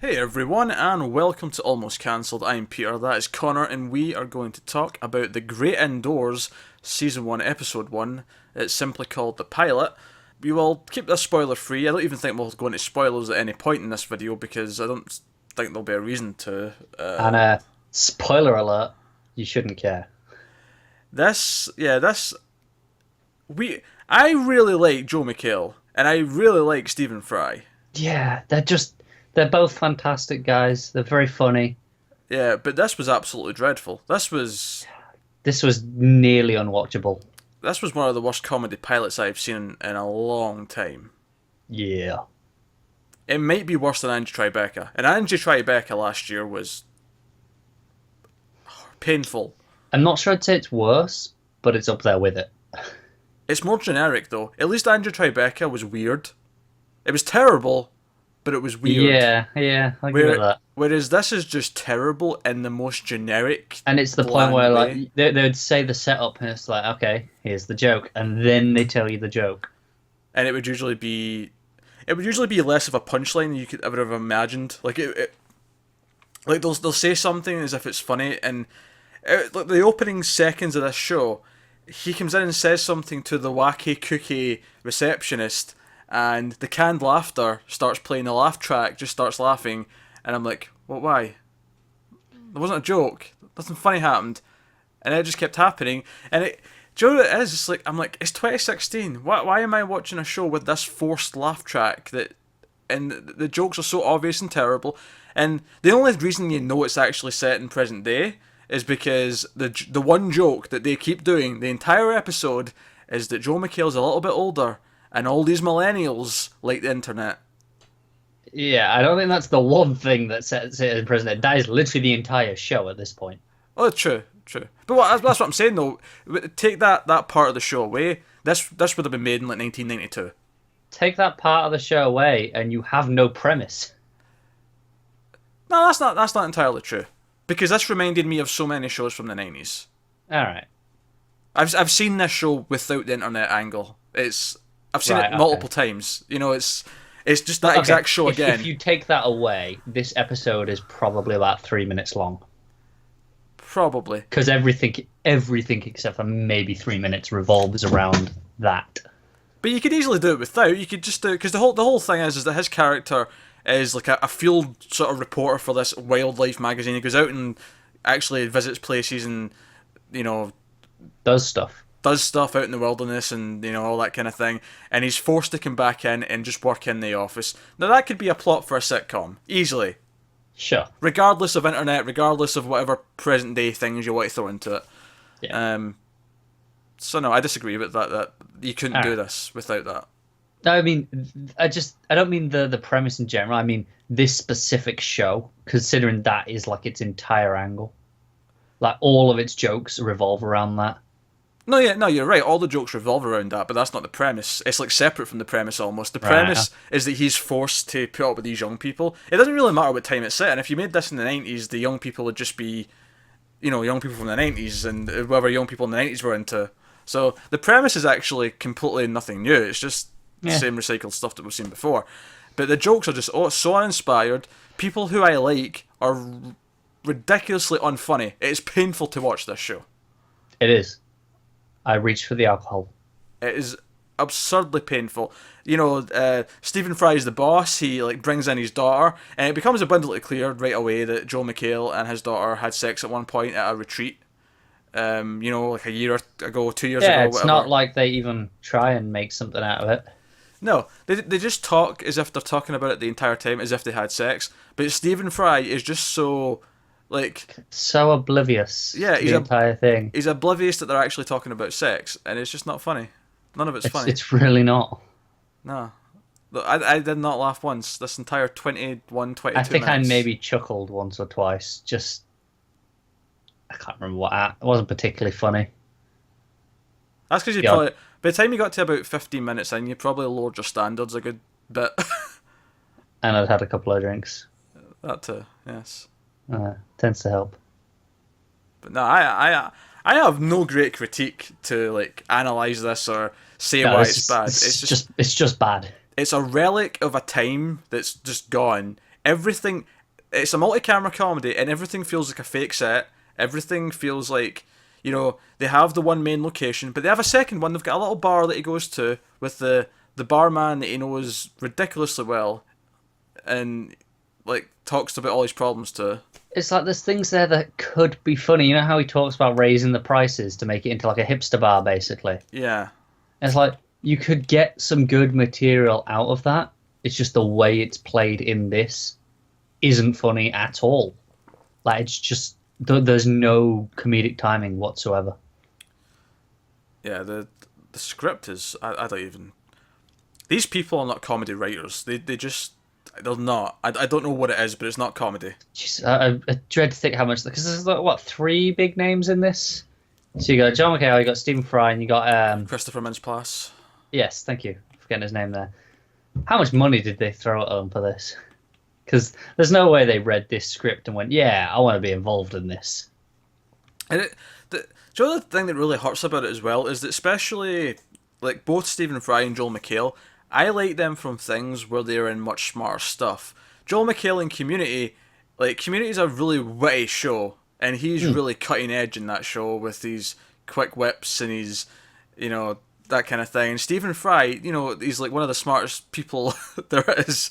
Hey everyone, and welcome to Almost Cancelled. I'm Peter, that is Connor, and we are going to talk about The Great Indoors, Season 1, Episode 1. It's simply called The Pilot. We will keep this spoiler free. I don't even think we'll go into spoilers at any point in this video because I don't think there'll be a reason to. And spoiler alert, you shouldn't care. I really like Joe McHale, and I really like Stephen Fry. Yeah, they're both fantastic guys. They're very funny. Yeah, but this was absolutely dreadful. This was nearly unwatchable. This was one of the worst comedy pilots I've seen in a long time. Yeah. It might be worse than Angie Tribeca. And Angie Tribeca last year was painful. I'm not sure I'd say it's worse, but it's up there with it. It's more generic though. At least Angie Tribeca was weird. It was terrible, but it was weird. Yeah, I agree with that. Whereas this is just terrible in the most generic, And it's the point bland where way. like they'd say the setup, and it's like, okay, here's the joke, and then they tell you the joke. And it would usually be less of a punchline than you could ever have imagined. Like they'll say something as if it's funny, and like the opening seconds of this show, he comes in and says something to the wacky kooky receptionist, and the canned laughter starts playing the laugh track, just starts laughing, and I'm like, what? Why? There wasn't a joke. Nothing funny happened, and it just kept happening. And do you know what it is? It's like I'm like, it's 2016. Why am I watching a show with this forced laugh track and the jokes are so obvious and terrible? And the only reason you know it's actually set in present day is because the one joke that they keep doing the entire episode is that Joe McHale's a little bit older, and all these millennials like the internet. Yeah, I don't think that's the one thing that sets it in prison. That is literally the entire show at this point. Oh, true. But that's what I'm saying though. Take that part of the show away. This would have been made in like 1992. Take that part of the show away, and you have no premise. No, that's not entirely true. Because this reminded me of so many shows from the 90s. All right. I've seen this show without the internet angle. I've seen Right, it multiple okay. times. You know, it's just that exact show again. If you take that away, this episode is probably about 3 minutes long. Probably. Because everything except for maybe 3 minutes revolves around that. But you could easily do it without. You could just do, because the whole thing is that his character is like a field sort of reporter for this wildlife magazine. He goes out and actually visits places and, you know, Does stuff. does stuff out in the wilderness and, you know, all that kind of thing. And he's forced to come back in and just work in the office. Now that could be a plot for a sitcom easily, Sure. regardless of internet, regardless of whatever present day things you want to throw into it. Yeah. So no, I disagree with that. That you couldn't do Alright. this without that. No, I mean, I don't mean the premise in general. I mean this specific show, considering that is like its entire angle. Like all of its jokes revolve around that. No, yeah, no, you're right. All the jokes revolve around that, but that's not the premise. It's like separate from the premise almost. The Right. premise is that he's forced to put up with these young people. It doesn't really matter what time it's set. And if you made this in the 90s, the young people would just be, you know, young people from the 90s and whatever young people in the 90s were into. So the premise is actually completely nothing new. It's just the Yeah. same recycled stuff that we've seen before. But the jokes are just so uninspired. People who I like are ridiculously unfunny. It's painful to watch this show. It is. I reached for the alcohol. It is absurdly painful. You know, Stephen Fry is the boss. He like brings in his daughter, and it becomes abundantly clear right away that Joe McHale and his daughter had sex at one point at a retreat. You know, like a year ago, 2 years Yeah, ago, it's whatever. not like they even try and make something out of it. No, they just talk as if they're talking about it the entire time, as if they had sex. But Stephen Fry is just so like So oblivious Yeah, to the entire thing. he's oblivious that they're actually talking about sex, and it's just not funny. None of it's funny. It's really not. No. Look, I did not laugh once this entire 21, 22 I think minutes. I maybe chuckled once or twice. Just I can't remember what. It wasn't particularly funny. That's because you Yeah. probably, by the time you got to about 15 minutes in, you probably lowered your standards a good bit. And I'd had a couple of drinks. That too, yes. Tends to help. But no, I have no great critique to like analyze this or say No, why it's bad. it's just bad. It's a relic of a time that's just gone, everything. It's a multi-camera comedy, and everything feels like a fake set. Everything feels like, they have the one main location, but they have a second one. They've got a little bar that he goes to with the barman that he knows ridiculously well, and like talks about all his problems to. It's like there's things there that could be funny. You know how he talks about raising the prices to make it into like a hipster bar, basically. Yeah. It's like you could get some good material out of that. It's just the way it's played in this isn't funny at all. Like it's just there's no comedic timing whatsoever. Yeah, the script is I don't even. These people are not comedy writers. They're not. I don't know what it is, but it's not comedy. Jeez, I dread to think how much, because there's like what, three big names in this. So you got John McHale, you got Stephen Fry, and you got Christopher Mintz-Plasse. Yes, thank you for getting his name there. How much money did they throw at them for this? Because there's no way they read this script and went, "Yeah, I want to be involved in this." And do you know the thing that really hurts about it as well is that, especially like both Stephen Fry and Joel McHale, I like them from things where they're in much smarter stuff. Joel McHale in Community, like Community's a really witty show, and he's really cutting edge in that show with these quick whips and he's, that kind of thing. And Stephen Fry, he's like one of the smartest people there is.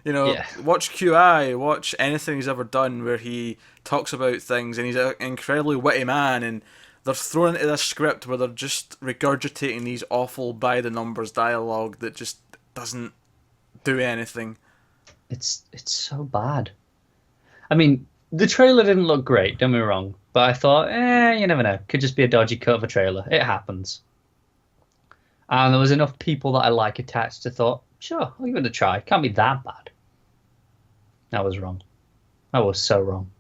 Watch QI, watch anything he's ever done where he talks about things, and he's an incredibly witty man, and they're thrown into this script where they're just regurgitating these awful by-the-numbers dialogue that just doesn't do anything. It's so bad. I mean, the trailer didn't look great, don't get me wrong, but I thought, you never know. Could just be a dodgy cut of a trailer. It happens. And there was enough people that I like attached to thought, sure, I'll give it a try. Can't be that bad. I was wrong. I was so wrong.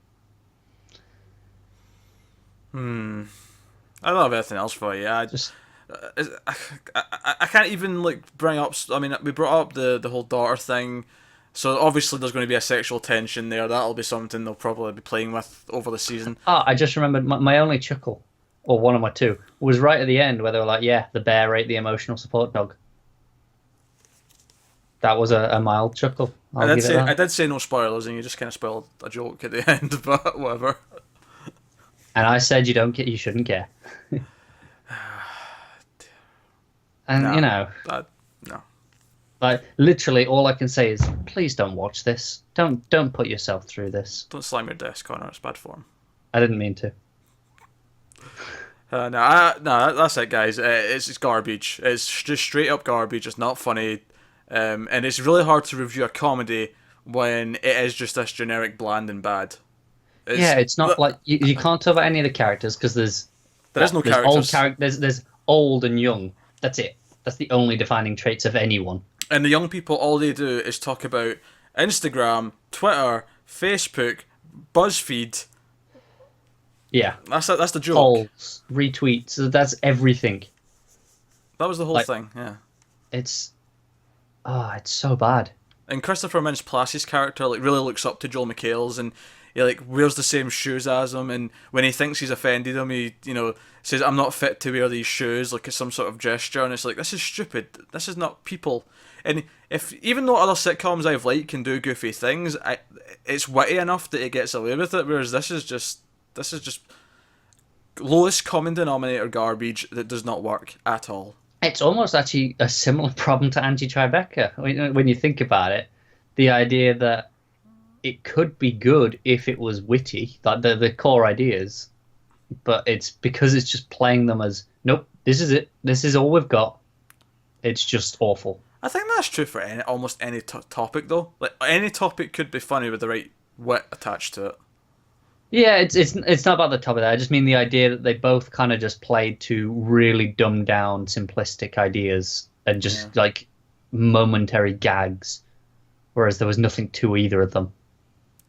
I don't have anything else for you. I can't even bring up. I mean, we brought up the whole daughter thing, so obviously there's going to be a sexual tension there. That'll be something they'll probably be playing with over the season. I just remembered my only chuckle, or one of my two, was right at the end where they were like, "Yeah, the bear ate the emotional support dog." That was a mild chuckle. I did say no spoilers, and you just kind of spoiled a joke at the end, but whatever. And I said you shouldn't care. And no. Like literally, all I can say is, please don't watch this. Don't put yourself through this. Don't slam your desk, Connor. It's bad form. I didn't mean to. No, that's it, guys. It's garbage. It's just straight up garbage. It's not funny. And it's really hard to review a comedy when it is just this generic bland and bad. It's not like you can't talk about any of the characters because there's no characters. There's old and young. That's it. That's the only defining traits of anyone. And the young people, all they do is talk about Instagram, Twitter, Facebook, BuzzFeed. Yeah, that's the joke. Polls, retweets. That's everything. That was the whole thing. Yeah. It's so bad. And Christopher Mintz-Plasse's character really looks up to Joel McHale's, and he wears the same shoes as him. And when he thinks he's offended him, he says, "I'm not fit to wear these shoes," like it's some sort of gesture. And it's like, this is stupid. This is not people. And even though other sitcoms I've liked can do goofy things, it's witty enough that it gets away with it. Whereas this is just lowest common denominator garbage that does not work at all. It's almost actually a similar problem to Anti-Tribeca when you think about it. The idea that it could be good if it was witty, like the core ideas, but it's because it's just playing them as, nope, this is it. This is all we've got. It's just awful. I think that's true for almost any topic, though. Like any topic could be funny with the right wit attached to it. Yeah, it's not about the topic. I just mean the idea that they both kind of just played to really dumbed down, simplistic ideas and just momentary gags, whereas there was nothing to either of them.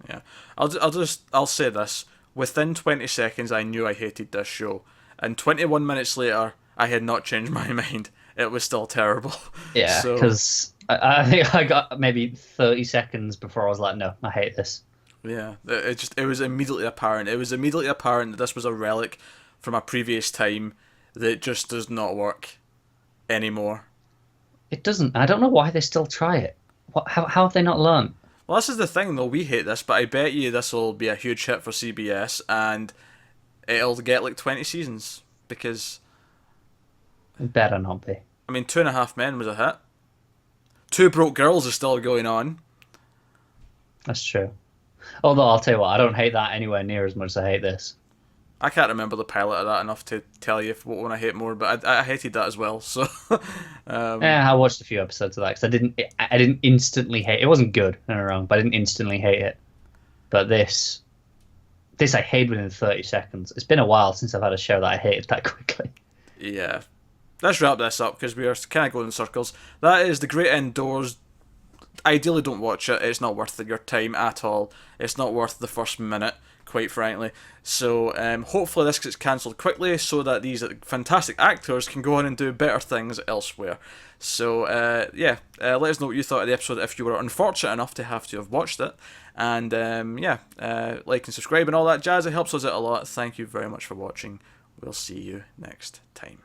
Yeah, I'll say this: within 20 seconds, I knew I hated this show, and 21 minutes later, I had not changed my mind. It was still terrible. Yeah, because I think I got maybe 30 seconds before I was like, no, I hate this. Yeah, it was immediately apparent. It was immediately apparent that this was a relic from a previous time that just does not work anymore. It doesn't. I don't know why they still try it. How have they not learned? Well, this is the thing, though. We hate this, but I bet you this will be a huge hit for CBS, and it'll get like 20 seasons because It better not be. I mean, Two and a Half Men was a hit. Two Broke Girls is still going on. That's true. Although I'll tell you what, I don't hate that anywhere near as much as I hate this. I can't remember the pilot of that enough to tell you if what one I hate more, but I hated that as well. So, Yeah, I watched a few episodes of that because I didn't instantly hate it. It wasn't good, don't get me wrong, but I didn't instantly hate it. But this I hated within 30 seconds. It's been a while since I've had a show that I hated that quickly. yeah. Let's wrap this up because we are kind of going in circles. That is The Great Indoors. Ideally, don't watch it. It's not worth your time at all. It's not worth the first minute, quite frankly. So hopefully this gets cancelled quickly so that these fantastic actors can go on and do better things elsewhere. So let us know what you thought of the episode if you were unfortunate enough to have watched it. And like and subscribe and all that jazz. It helps us out a lot. Thank you very much for watching. We'll see you next time.